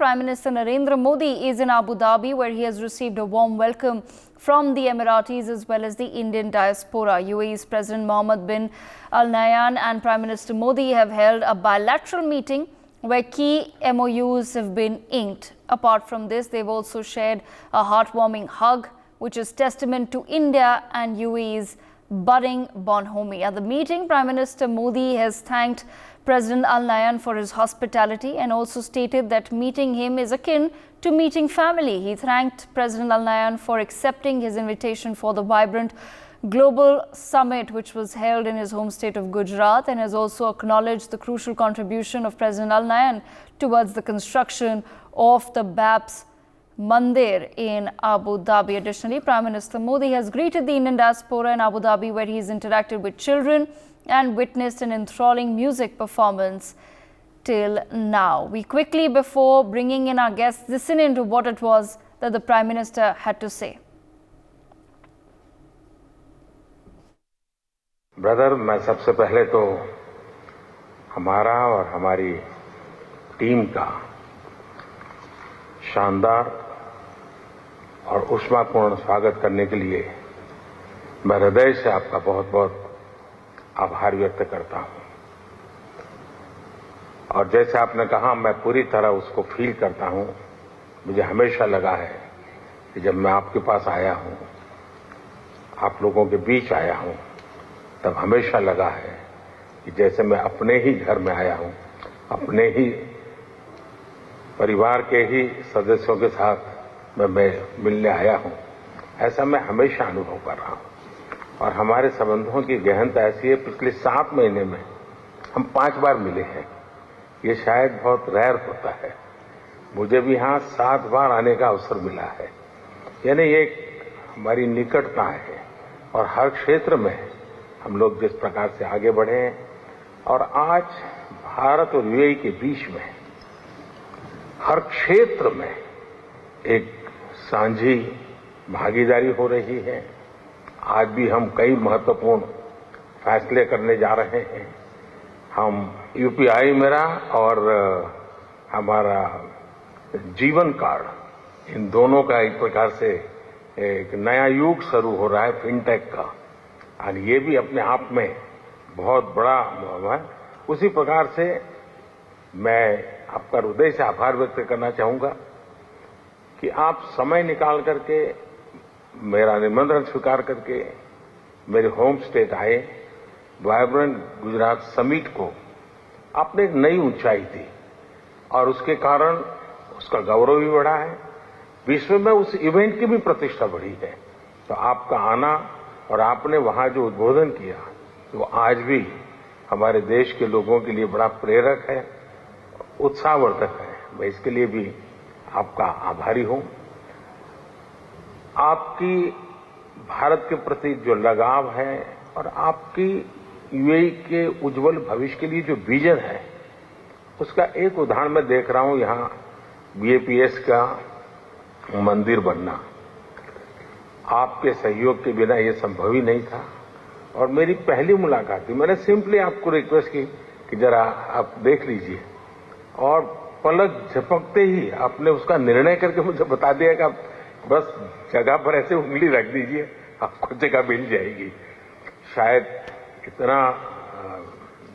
Prime Minister Narendra Modi is in Abu Dhabi, where he has received a warm welcome from the Emiratis as well as the Indian diaspora. UAE's President Mohammed bin Nahyan and Prime Minister Modi have held a bilateral meeting where key MOUs have been inked. Apart from this, they've also shared a heartwarming hug, which is testament to India and UAE's budding Bonhomie. At the meeting, Prime Minister Modi has thanked President Al Nahyan for his hospitality and also stated that meeting him is akin to meeting family. He thanked President Al Nahyan for accepting his invitation for the vibrant global summit, which was held in his home state of Gujarat, and has also acknowledged the crucial contribution of President Al Nahyan towards the construction of the BAPS Mandir in Abu Dhabi. Additionally, Prime Minister Modi has greeted the Indian diaspora in Abu Dhabi, where he has interacted with children and witnessed an enthralling music performance till now. We quickly, before bringing in our guests, listen into what it was that the Prime Minister had to say. Brother, मैं सबसे पहले तो हमारा और हमारी team का शानदार और ऊष्मापूर्ण स्वागत करने के लिए मैं हृदय से आपका बहुत बहुत आभार व्यक्त करता हूं। और जैसे आपने कहा, मैं पूरी तरह उसको फील करता हूं। मुझे हमेशा लगा है कि जब मैं आपके पास आया हूं, आप लोगों के बीच आया हूं, तब हमेशा लगा है कि जैसे मैं अपने ही घर में आया हूं, अपने ही परिवार के ही सदस्यों के साथ मैं मिलने आया हूं। ऐसा मैं हमेशा अनुभव कर रहा हूं। और हमारे संबंधों की गहनता ऐसी है, पिछले 7 महीने में हम 5 बार मिले हैं। ये शायद बहुत रेयर होता है। मुझे भी यहां 7 बार आने का अवसर मिला है। यानी ये हमारी निकटता है और हर क्षेत्र में हम लोग जिस प्रकार से आगे बढ़े हैं, और आज भारत और यूएई के बीच में हर क्षेत्र में एक साझी भागीदारी हो रही है। आज भी हम कई महत्वपूर्ण फैसले करने जा रहे हैं। हम यूपीआई मेरा और हमारा जीवन कार्ड, इन दोनों का एक प्रकार से एक नया युग शुरू हो रहा है फिनटेक का, और ये भी अपने आप में बहुत बड़ा है। उसी प्रकार से मैं आपका हृदय से आभार व्यक्त करना चाहूंगा कि आप समय निकाल करके मेरा निमंत्रण स्वीकार करके मेरे होम स्टेट आए। वाइब्रेंट गुजरात समिट को आपने एक नई ऊंचाई दी और उसके कारण उसका गौरव भी बढ़ा है। विश्व में उस इवेंट की भी प्रतिष्ठा बढ़ी है। तो आपका आना और आपने वहां जो उद्बोधन किया, वो आज भी हमारे देश के लोगों के लिए बड़ा प्रेरक है, उत्साहवर्धक है। मैं इसके लिए भी आपका आभारी हूं। आपकी भारत के प्रति जो लगाव है और आपकी यूएई के उज्जवल भविष्य के लिए जो विजन है, उसका एक उदाहरण मैं देख रहा हूं। यहां बीएपीएस का मंदिर बनना आपके सहयोग के बिना ये संभव ही नहीं था। और मेरी पहली मुलाकात थी, मैंने सिंपली आपको रिक्वेस्ट की कि जरा आप देख लीजिए, और पलक झपकते ही आपने उसका निर्णय करके मुझे बता दिया कि आप बस जगह पर ऐसे उंगली रख दीजिए, आपको जगह मिल जाएगी। शायद इतना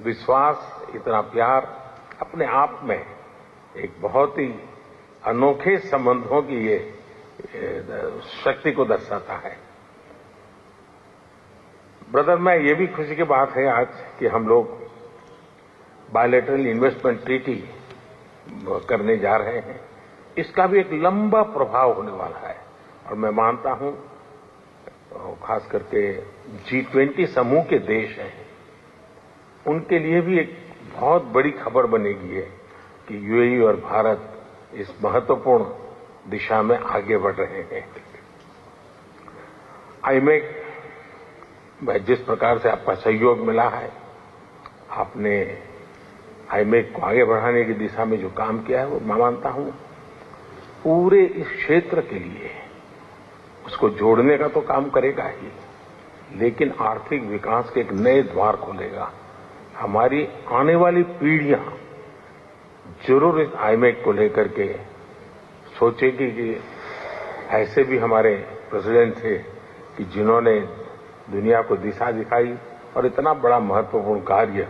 विश्वास, इतना प्यार अपने आप में एक बहुत ही अनोखे संबंधों की ये शक्ति को दर्शाता है। ब्रदर, मैं ये भी खुशी की बात है आज कि हम लोग बायलैटरल इन्वेस्टमेंट ट्रीटी करने जा रहे हैं। इसका भी एक लंबा प्रभाव होने वाला है, और मैं मानता हूं खास करके G20 समूह के देश हैं, उनके लिए भी एक बहुत बड़ी खबर बनेगी है कि यूएई और भारत इस महत्वपूर्ण दिशा में आगे बढ़ रहे हैं। आईमेक में जिस प्रकार से आपका सहयोग मिला है, आपने आईमेक को आगे बढ़ाने की दिशा में जो काम किया है, वो मैं मानता हूं पूरे इस क्षेत्र के लिए उसको जोड़ने का तो काम करेगा ही, लेकिन आर्थिक विकास के एक नए द्वार खोलेगा। हमारी आने वाली पीढ़ियां जरूर इस आईमेक को लेकर के सोचेगी कि ऐसे भी हमारे प्रेसिडेंट थे कि जिन्होंने दुनिया को दिशा दिखाई और इतना बड़ा महत्वपूर्ण कार्य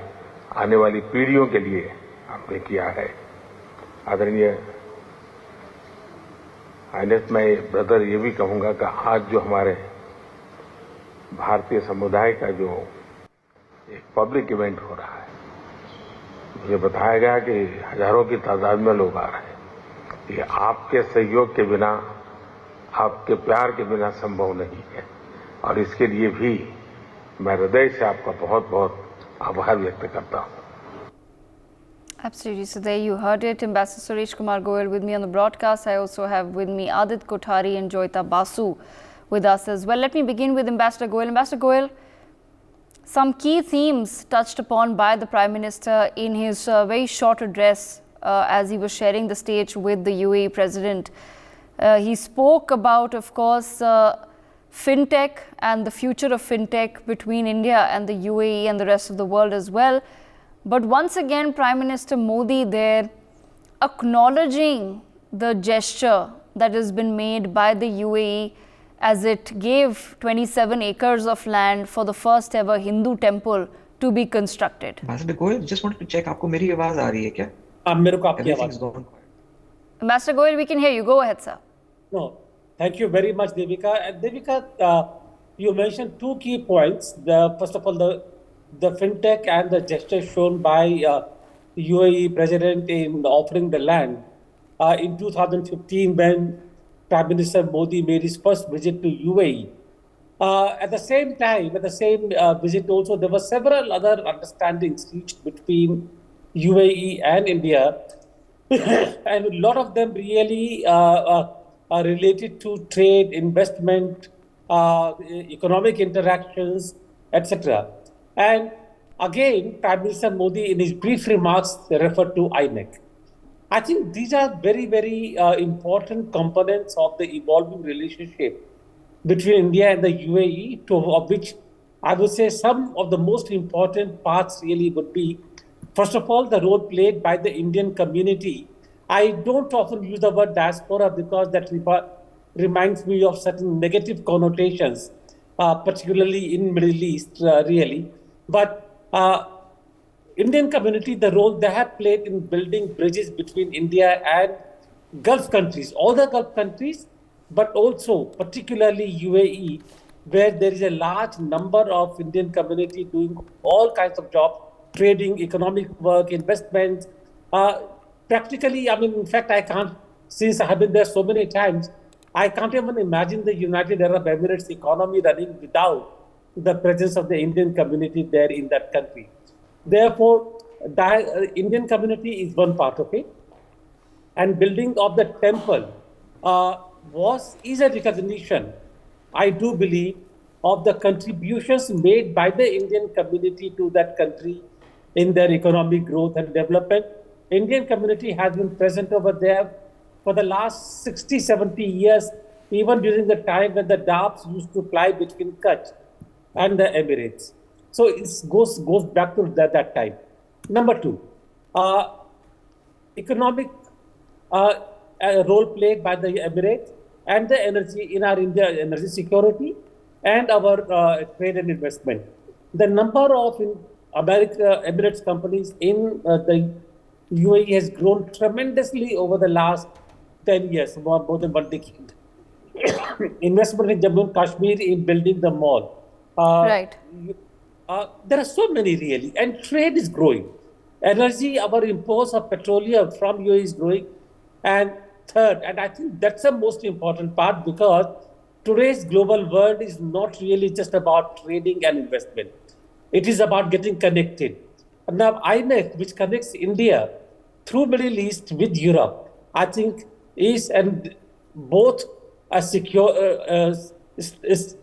आने वाली पीढ़ियों के लिए आपने किया है। आदरणीय आईनेस, मैं ब्रदर ये भी कहूंगा कि आज जो हमारे भारतीय समुदाय का जो एक पब्लिक इवेंट हो रहा है, मुझे बताया गया कि हजारों की तादाद में लोग आ रहे हैं। ये आपके सहयोग के बिना, आपके प्यार के बिना संभव नहीं है और इसके लिए भी मैं हृदय से आपका बहुत बहुत आभार व्यक्त करता हूं। Absolutely. So there you heard it. Ambassador Suresh Kumar Goyal with me on the broadcast. I also have with me Adit Kothari and Joyita Basu with us as well. Let me begin with Ambassador Goyal. Ambassador Goyal, some key themes touched upon by the Prime Minister in his very short address as he was sharing the stage with the UAE President. He spoke about, of course, fintech and the future of fintech between India and the UAE and the rest of the world as well. But once again, Prime Minister Modi there acknowledging the gesture that has been made by the UAE as it gave 27 acres of land for the first ever Hindu temple to be constructed. Ambassador Goyal, just wanted to check, आपको मेरी आवाज आ रही है क्या? मेरे को आपकी आवाज। Ambassador Goyal, we can hear you. Go ahead, sir. No, thank you very much, Devika. And Devika, you mentioned two key points. First of all, the fintech and the gesture shown by the UAE president in offering the land in 2015 when Prime Minister Modi made his first visit to UAE. At the same time, at the same visit also, there were several other understandings reached between UAE and India, and a lot of them really are related to trade, investment, economic interactions, etc. And again, Prime Minister Modi in his brief remarks referred to INEC. I think these are very, very important components of the evolving relationship between India and the UAE, of which I would say some of the most important parts really would be, first of all, the role played by the Indian community. I don't often use the word diaspora because that reminds me of certain negative connotations, particularly in Middle East, really. But Indian community, the role they have played in building bridges between India and Gulf countries, all the Gulf countries, but also particularly UAE, where there is a large number of Indian community doing all kinds of jobs, trading, economic work, investments. Practically, I mean, in fact, I can't, since I have been there so many times, I can't even imagine the United Arab Emirates economy running without the presence of the Indian community there in that country. Therefore, the Indian community is one part of it. And building of the temple is a recognition, I do believe, of the contributions made by the Indian community to that country in their economic growth and development. Indian community has been present over there for the last 60, 70 years, even during the time when the DAPs used to fly between Kutch and the Emirates. So it goes back to that time. Number two, economic role played by the Emirates and the energy in our India energy security and our trade and investment. The number of Emirates companies in the UAE has grown tremendously over the last 10 years, more than one decade. Investment in Jammu and Kashmir in building the mall. Right. There are so many really, and trade is growing. Energy, our imports of petroleum from UAE is growing. And third, and I think that's the most important part, because today's global world is not really just about trading and investment. It is about getting connected. Now, INEC, which connects India through Middle East with Europe, I think is and both a secure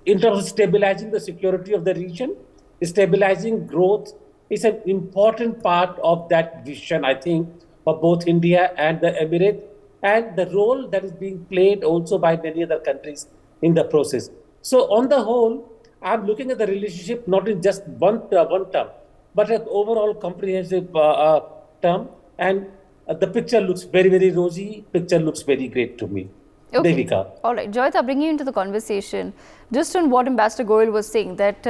in terms of stabilizing the security of the region, stabilizing growth is an important part of that vision, I think, for both India and the Emirates, and the role that is being played also by many other countries in the process. So on the whole, I'm looking at the relationship not in just one term, but an overall comprehensive term. And the picture looks very, very rosy. Picture looks very great to me. Okay. Devika. All right. Joyita, bringing you into the conversation, just on what Ambassador Goyal was saying, that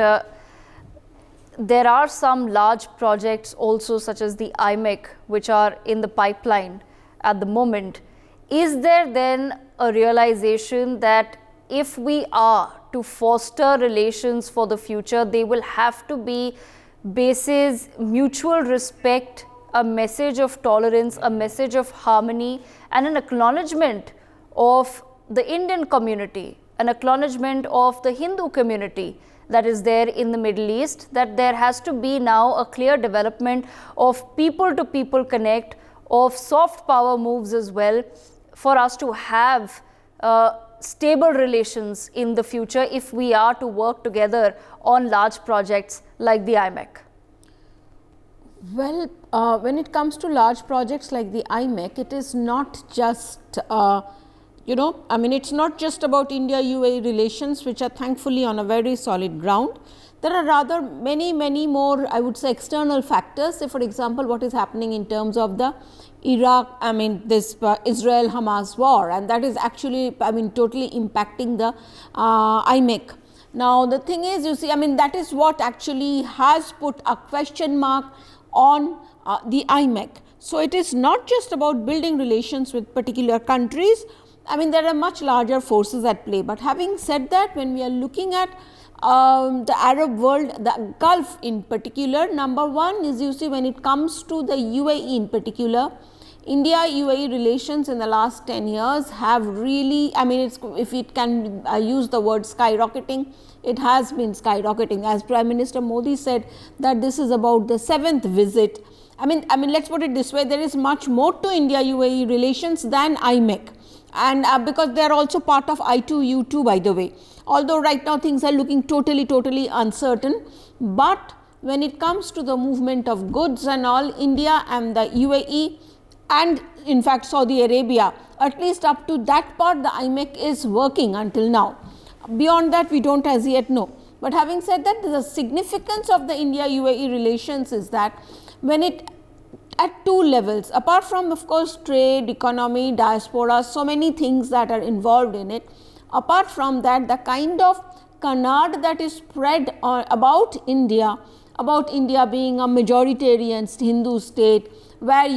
there are some large projects also, such as the IMEC, which are in the pipeline at the moment. Is there then a realization that if we are to foster relations for the future, they will have to be basis mutual respect, a message of tolerance, a message of harmony, and an acknowledgement of the Indian community, an acknowledgement of the Hindu community that is there in the Middle East, that there has to be now a clear development of people to people connect, of soft power moves as well, for us to have stable relations in the future if we are to work together on large projects like the IMEC? Well, when it comes to large projects like the IMEC, it is not just, it's not just about India-UAE relations, which are thankfully on a very solid ground. There are rather many, many more, I would say, external factors. Say, for example, what is happening in terms of the this Israel-Hamas war, and that is actually, totally impacting the IMEC. Now, the thing is, you see, that is what actually has put a question mark on the IMEC. So, it is not just about building relations with particular countries. There are much larger forces at play. But having said that, when we are looking at the Arab world, the Gulf in particular, number one is, you see, when it comes to the UAE in particular, India-UAE relations in the last 10 years have really, if it can use the word skyrocketing, it has been skyrocketing. As Prime Minister Modi said that this is about the 7th visit. Let's put it this way, there is much more to India-UAE relations than IMEC. And because they are also part of I2U2, by the way. Although right now things are looking totally uncertain, but when it comes to the movement of goods and all, India and the UAE and in fact Saudi Arabia, at least up to that part, the IMEC is working until now. Beyond that, we don't as yet know. But having said that, the significance of the India-UAE relations is that when it at two levels, apart from of course trade, economy, diaspora, so many things that are involved in it. Apart from that, the kind of canard that is spread about India being a majoritarian Hindu state, where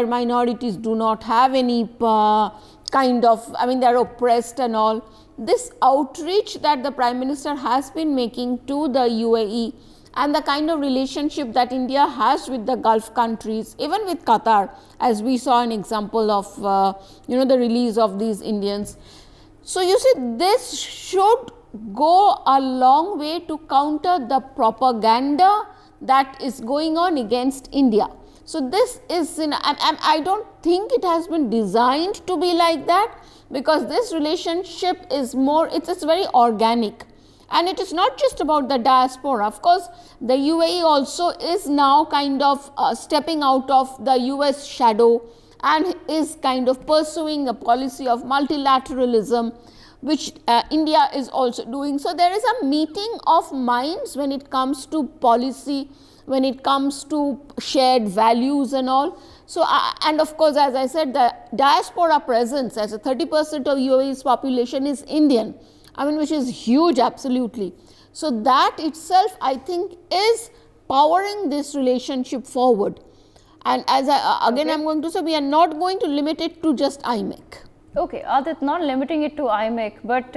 minorities do not have any they are oppressed and all. This outreach that the Prime Minister has been making to the UAE, and the kind of relationship that India has with the Gulf countries, even with Qatar, as we saw an example of the release of these Indians. So, you see, this should go a long way to counter the propaganda that is going on against India. So, this is, I don't think it has been designed to be like that, because this relationship is more, it's very organic. And it is not just about the diaspora. Of course, the UAE also is now kind of stepping out of the US shadow and is kind of pursuing a policy of multilateralism, which India is also doing. So, there is a meeting of minds when it comes to policy, when it comes to shared values and all. So, and of course, as I said, the diaspora presence as a 30% of UAE's population is Indian, which is huge, absolutely. So, that itself I think is powering this relationship forward. And as I am going to say, we are not going to limit it to just IMEC. Okay, Adit, not limiting it to IMEC, but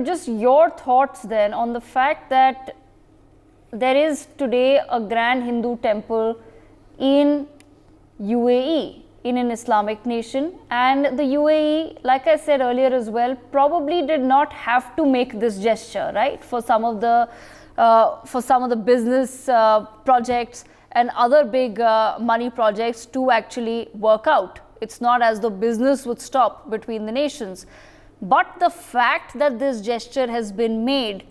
just your thoughts then on the fact that there is today a grand Hindu temple in UAE, in an Islamic nation, and the UAE, like I said earlier as well, probably did not have to make this gesture, right, for some of the business projects and other big money projects to actually work out. It's not as though business would stop between the nations, but the fact that this gesture has been made,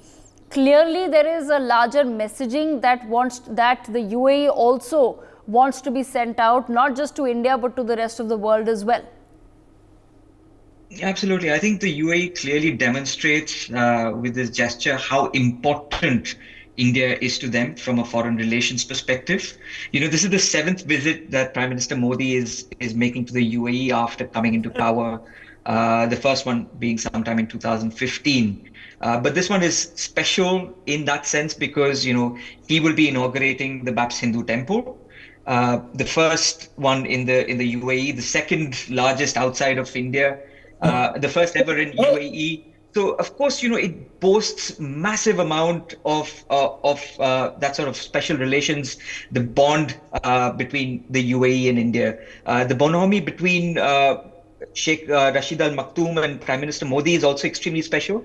clearly there is a larger messaging that the UAE also wants to be sent out, not just to India but to the rest of the world as well. Absolutely. I think the UAE clearly demonstrates with this gesture how important India is to them from a foreign relations perspective. This is the seventh visit that Prime Minister Modi is making to the UAE after coming into power. The first one being sometime in 2015. But this one is special in that sense because, he will be inaugurating the Baps Hindu Temple. The first one in the UAE, the second largest outside of India, the first ever in UAE. So of course, it boasts massive amount of that sort of special relations, the bond between the UAE and India, the bonhomie between Sheikh Rashid Al Maktoum and Prime Minister Modi is also extremely special.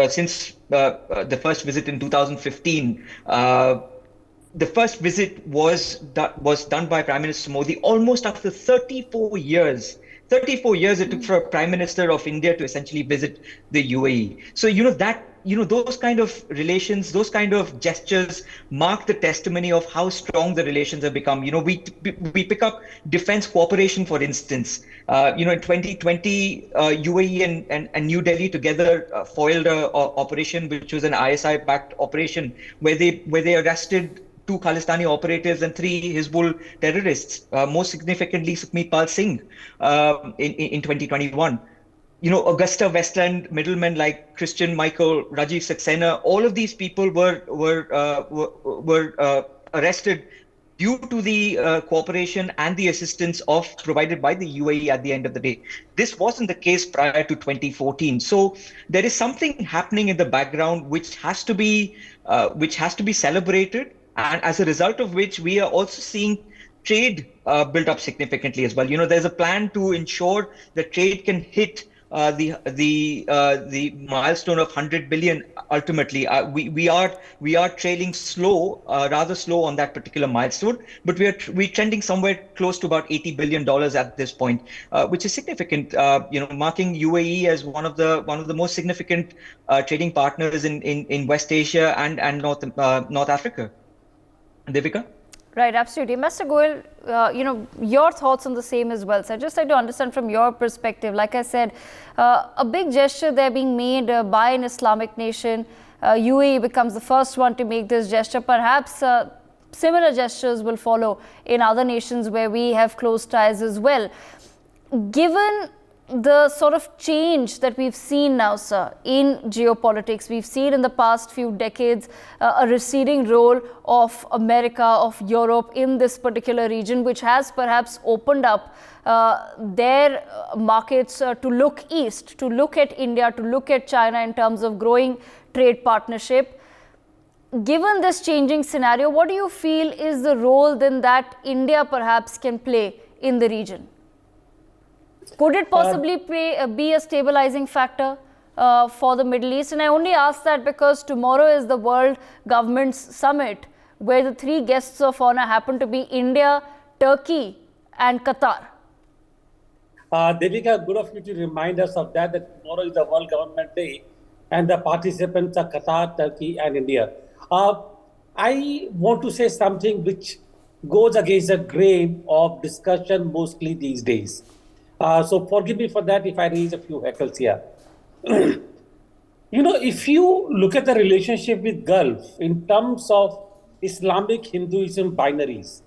Since the first visit in 2015. The first visit was done by Prime Minister Modi almost after 34 years. 34 years it took for a Prime Minister of India to essentially visit the UAE. So, those kind of relations, those kind of gestures mark the testimony of how strong the relations have become. We pick up defense cooperation, for instance. In 2020, UAE and New Delhi together foiled a operation which was an ISI-backed operation where they arrested 2 Khalistani operatives and 3 Hizbul terrorists, most significantly Sukhmeet Pal Singh in 2021. Augusta Westland middlemen like Christian Michael, Rajiv Saxena, all of these people were arrested due to the cooperation and the assistance provided by the UAE at the end of the day. This wasn't the case prior to 2014. So there is something happening in the background which has to be celebrated. And as a result of which, we are also seeing trade build up significantly as well. There's a plan to ensure that trade can hit the milestone of 100 billion ultimately. We are trailing rather slow on that particular milestone, but we're trending somewhere close to about $80 billion at this point, which is significant. Marking UAE as one of the most significant trading partners in West Asia and North Africa. Devika? Right, absolutely. Mr. Goel, your thoughts on the same as well. So I'd just like to understand from your perspective, like I said, a big gesture there being made by an Islamic nation. UAE becomes the first one to make this gesture. Perhaps similar gestures will follow in other nations where we have close ties as well. Given the sort of change that we've seen now, sir, in geopolitics, we've seen in the past few decades a receding role of America, of Europe in this particular region, which has perhaps opened up their markets to look east, to look at India, to look at China in terms of growing trade partnership. Given this changing scenario, what do you feel is the role then that India perhaps can play in the region? Could it possibly be a stabilizing factor for the Middle East? And I only ask that because tomorrow is the World Governments Summit, where the 3 guests of honor happen to be India, Turkey and Qatar. Devika, good of you to remind us of that tomorrow is the World Government Day and the participants are Qatar, Turkey and India. I want to say something which goes against the grain of discussion mostly these days. So forgive me for that if I raise a few heckles here. If you look at the relationship with Gulf in terms of Islamic Hinduism binaries,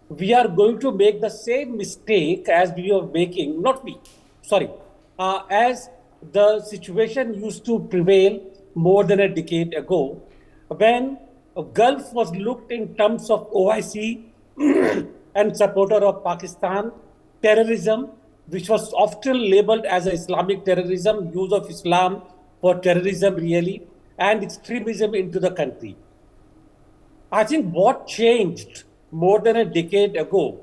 we are going to make the same mistake as we are making, as the situation used to prevail more than a decade ago, when Gulf was looked in terms of OIC and supporter of Pakistan, terrorism, which was often labeled as Islamic terrorism, use of Islam for terrorism really, and extremism into the country. I think what changed more than a decade ago,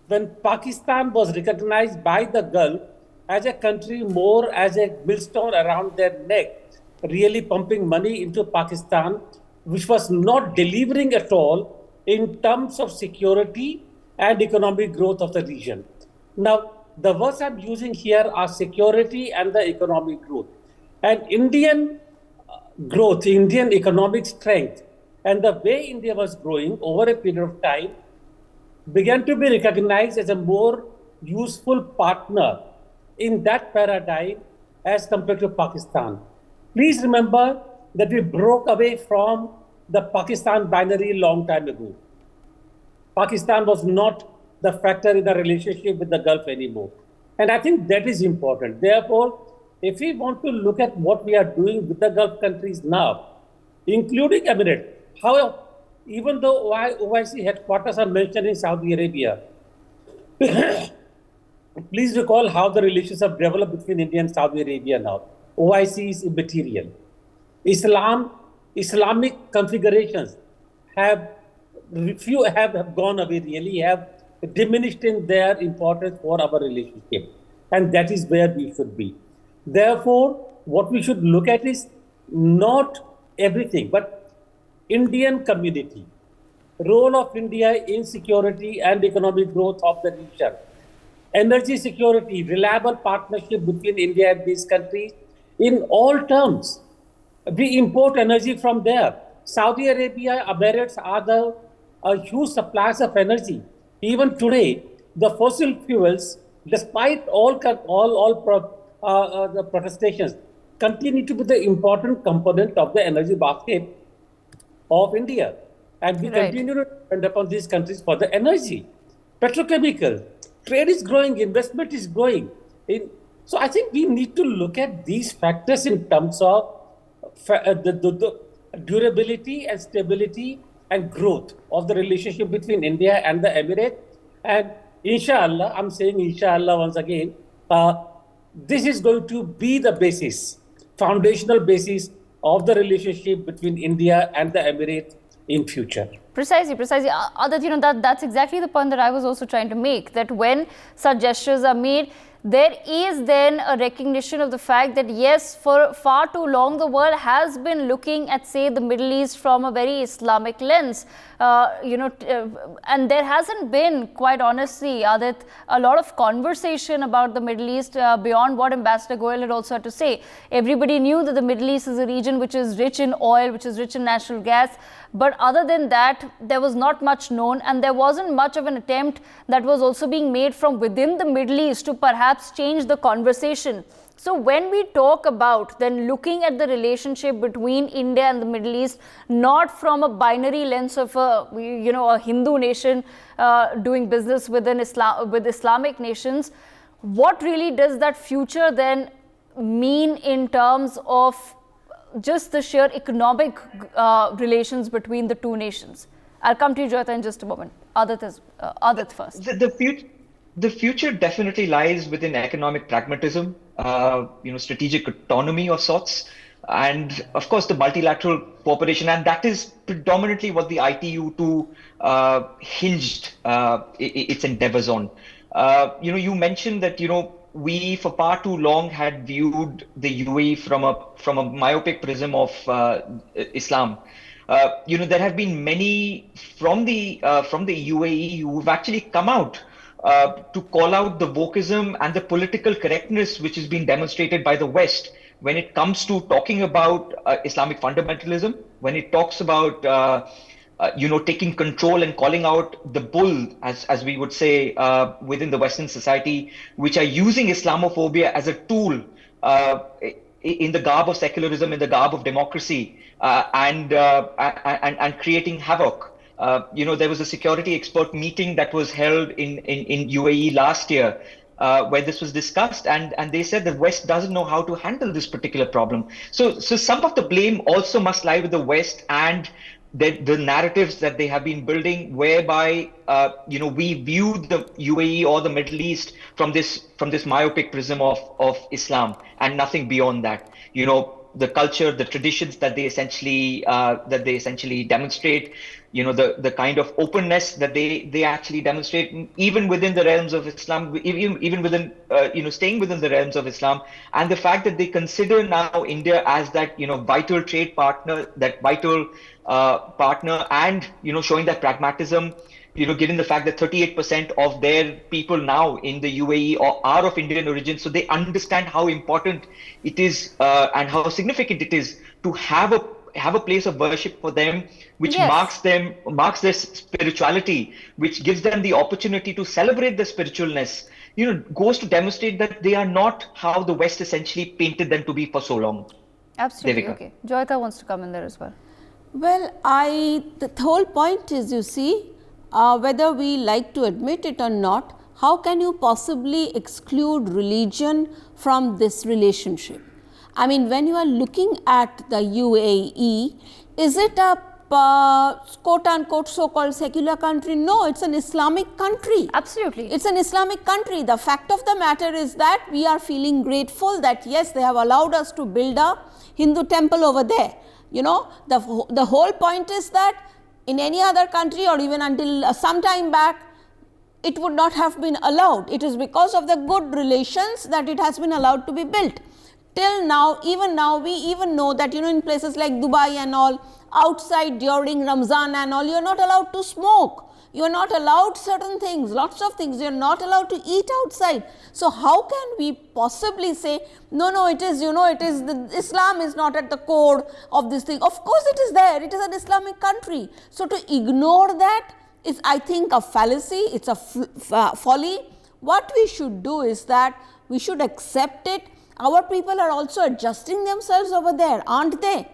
when Pakistan was recognized by the Gulf as a country more as a millstone around their neck, really pumping money into Pakistan, which was not delivering at all in terms of security and economic growth of the region. Now, the words I'm using here are security and the economic growth. And Indian growth, Indian economic strength, and the way India was growing over a period of time began to be recognized as a more useful partner in that paradigm as compared to Pakistan. Please remember that we broke away from the Pakistan binary long time ago. Pakistan was not the factor in the relationship with the Gulf anymore. And I think that is important. Therefore, if we want to look at what we are doing with the Gulf countries now, including Emirates, however, even though OIC headquarters are mentioned in Saudi Arabia, please recall how the relations have developed between India and Saudi Arabia now. OIC is immaterial. Islamic configurations have gone away, really have diminished in their importance for our relationship. And that is where we should be. Therefore, what we should look at is not everything, but Indian community, role of India in security and economic growth of the region, energy security, reliable partnership between India and these countries in all terms. We import energy from there. Saudi Arabia, Emirates are the huge suppliers of energy. Even today, the fossil fuels, despite the protestations, continue to be the important component of the energy basket of India. And we continue to depend upon these countries for the energy. Petrochemical, trade is growing, investment is growing. So I think we need to look at these factors in terms of the durability and stability and growth of the relationship between India and the Emirates. And inshallah, I'm saying inshallah once again, this is going to be the basis, foundational basis of the relationship between India and the Emirates in future. Precisely. Adat, that's exactly the point that I was also trying to make, that when such gestures are made, there is then a recognition of the fact that yes, for far too long the world has been looking at, say, the Middle East from a very Islamic lens, and there hasn't been, quite honestly, Adit, a lot of conversation about the Middle East beyond what Ambassador Goyal had also had to say. Everybody knew that the Middle East is a region which is rich in oil, which is rich in natural gas, but other than that, there was not much known, and there wasn't much of an attempt that was also being made from within the Middle East to perhaps change the conversation. So when we talk about then looking at the relationship between India and the Middle East, not from a binary lens of a Hindu nation doing business with Islamic nations, what really does that future then mean in terms of just the sheer economic relations between the two nations? I'll come to you, Joyita, in just a moment. Adit first. The future definitely lies within economic pragmatism, strategic autonomy of sorts, and of course the multilateral cooperation, and that is predominantly what the ITU2 hinged its endeavors on. You mentioned that we for far too long had viewed the UAE from a myopic prism of Islam. There have been many from the UAE who've actually come out to call out the wokeism and the political correctness which has been demonstrated by the West when it comes to talking about Islamic fundamentalism, when it talks about taking control and calling out the bull, as we would say within the Western society, which are using Islamophobia as a tool in the garb of secularism, in the garb of democracy, and creating havoc. There was a security expert meeting that was held in UAE last year where this was discussed, and they said the West doesn't know how to handle this particular problem. So some of the blame also must lie with the West and the narratives that they have been building, whereby we view the UAE or the Middle East from this myopic prism of Islam and nothing beyond that. The culture, the traditions that they essentially demonstrate, the kind of openness that they actually demonstrate, even within the realms of Islam, even within staying within the realms of Islam, and the fact that they consider now India as that vital trade partner, that vital partner, and showing that pragmatism. Given the fact that 38% of their people now in the UAE are of Indian origin, so they understand how important it is and how significant it is to have a place of worship for them, which marks their spirituality, which gives them the opportunity to celebrate their spiritualness. Goes to demonstrate that they are not how the West essentially painted them to be for so long. Absolutely. Devika. Okay. Joyita wants to come in there as well. Well, the whole point is, you see, whether we like to admit it or not, how can you possibly exclude religion from this relationship? I mean, when you are looking at the UAE, is it a quote unquote so-called secular country? No, it's an Islamic country. Absolutely. It's an Islamic country. The fact of the matter is that we are feeling grateful that yes, they have allowed us to build a Hindu temple over there. You know, the whole point is that in any other country, or even until some time back, it would not have been allowed. It is because of the good relations that it has been allowed to be built. Till now, even now, we even know that, you know, in places like Dubai and all, outside during Ramzan and all, you are not allowed to smoke. You are not allowed certain things, lots of things. You are not allowed to eat outside. So how can we possibly say, no, it is, you know, it is Islam is not at the core of this thing. Of course it is there. It is an Islamic country. So to ignore that is, I think, a fallacy. It's a folly. What we should do is that we should accept it. Our people are also adjusting themselves over there, aren't they?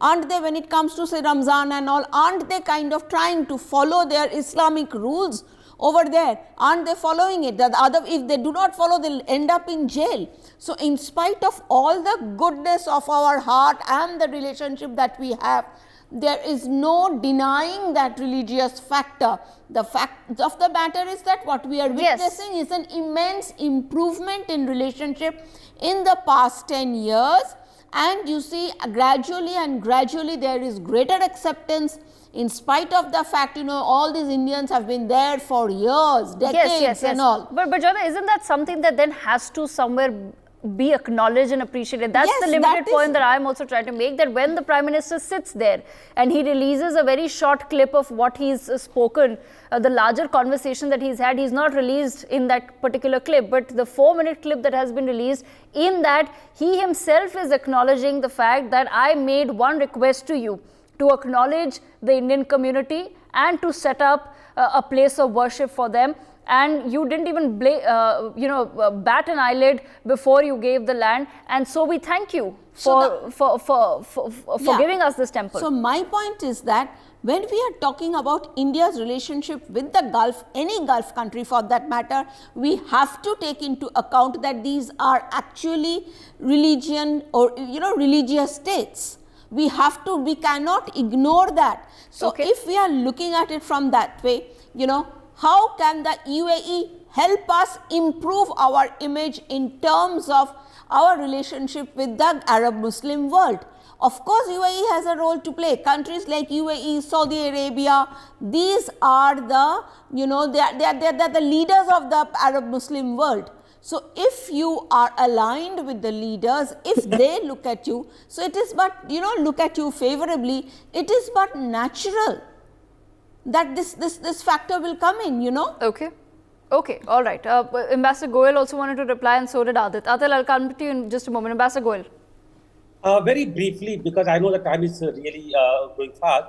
Aren't they, when it comes to say Ramzan and all, aren't they kind of trying to follow their Islamic rules over there? Aren't they following it? If they do not follow, they'll end up in jail. So in spite of all the goodness of our heart and the relationship that we have, there is no denying that religious factor. The fact of the matter is that what we are witnessing is an immense improvement in relationship in the past 10 years. And you see, gradually there is greater acceptance, in spite of the fact, you know, all these Indians have been there for years, decades and all. But Jyotika, isn't that something that then has to somewhere be acknowledged and appreciated? That's the limited point that I'm also trying to make, that when the Prime Minister sits there and he releases a very short clip of what he's spoken, the larger conversation that he's had, he's not released in that particular clip, but the 4-minute clip that has been released, in that he himself is acknowledging the fact that I made one request to you, to acknowledge the Indian community and to set up a place of worship for them. And you didn't even bat an eyelid before you gave the land, and so we thank you for giving us this temple. So my point is that when we are talking about India's relationship with the Gulf, any Gulf country for that matter, we have to take into account that these are actually religion or, you know, religious states. We cannot ignore that. So if we are looking at it from that way, you know, how can the UAE help us improve our image in terms of our relationship with the Arab Muslim world? Of course, UAE has a role to play. Countries like UAE, Saudi Arabia, these are the, you know, they are the leaders of the Arab Muslim world. So if you are aligned with the leaders, if they look at you, so it is but, you know, look at you favorably, it is but natural that this factor will come in, you know. Okay, all right. Ambassador Goyal also wanted to reply, and so did Adit. Adil, I'll come to you in just a moment. Ambassador Goyal. Very briefly, because I know the time is really going fast.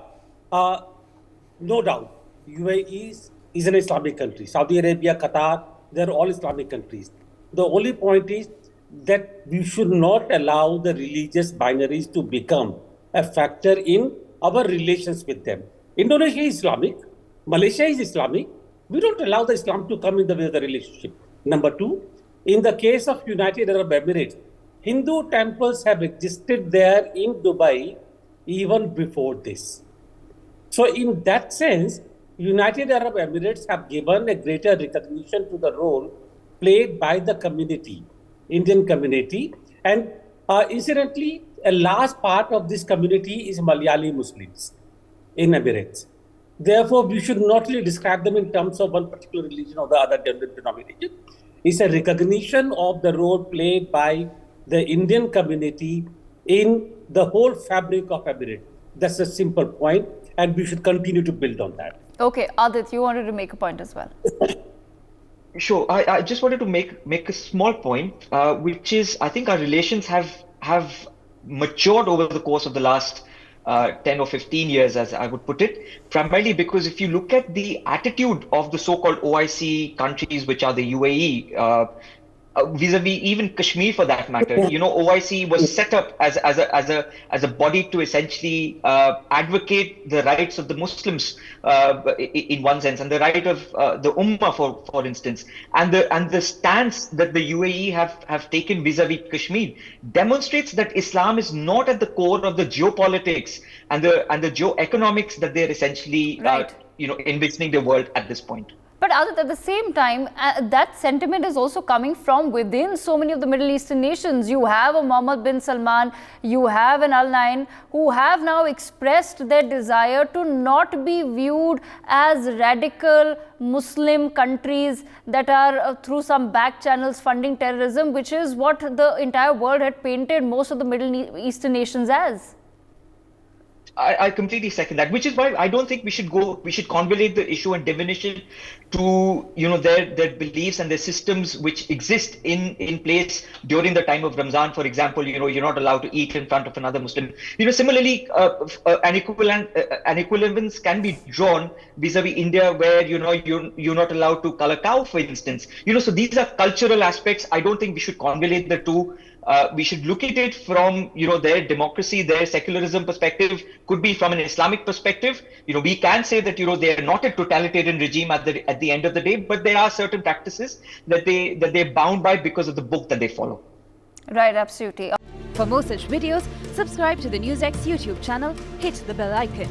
No doubt, UAE is an Islamic country. Saudi Arabia, Qatar, they are all Islamic countries. The only point is that we should not allow the religious binaries to become a factor in our relations with them. Indonesia is Islamic, Malaysia is Islamic. We don't allow the Islam to come in the way of the relationship. Number two, in the case of United Arab Emirates, Hindu temples have existed there in Dubai even before this. So in that sense, United Arab Emirates have given a greater recognition to the role played by the community, Indian community. And incidentally, a large part of this community is Malayali Muslims in Emirates. Therefore, we should not really describe them in terms of one particular religion or the other denomination. It's a recognition of the role played by the Indian community in the whole fabric of Emirates. That's a simple point, and we should continue to build on that. Okay, Adit, you wanted to make a point as well. Sure. I just wanted to make a small point, which is I think our relations have matured over the course of the last 10 or 15 years, as I would put it, primarily because if you look at the attitude of the so-called OIC countries, which are the UAE, vis-a-vis even Kashmir for that matter. OIC was set up as a body to essentially advocate the rights of the Muslims in one sense, and the right of the Ummah, for instance, and the stance that the UAE have taken vis-a-vis Kashmir demonstrates that Islam is not at the core of the geopolitics and the geoeconomics that they're essentially Right. envisioning the world at this point. But at the same time, that sentiment is also coming from within so many of the Middle Eastern nations. You have a Mohammed bin Salman, you have an Al Nahyan, who have now expressed their desire to not be viewed as radical Muslim countries that are through some back channels funding terrorism, which is what the entire world had painted most of the Middle Eastern nations as. I completely second that, which is why I don't think we should convolute the issue and diminish it to their beliefs and their systems which exist in place during the time of Ramzan, for example. You're not allowed to eat in front of another Muslim. Similarly, an equivalence can be drawn vis-a-vis India, where you're not allowed to cull a cow, for instance. So these are cultural aspects. I don't think we should convolute the two. We should look at it from their democracy, their secularism perspective. Could be from an Islamic perspective. We can say that they are not a totalitarian regime at the end of the day, but there are certain practices that they're bound by because of the book that they follow. Right, absolutely. For more such videos, subscribe to the NewsX YouTube channel, hit the bell icon.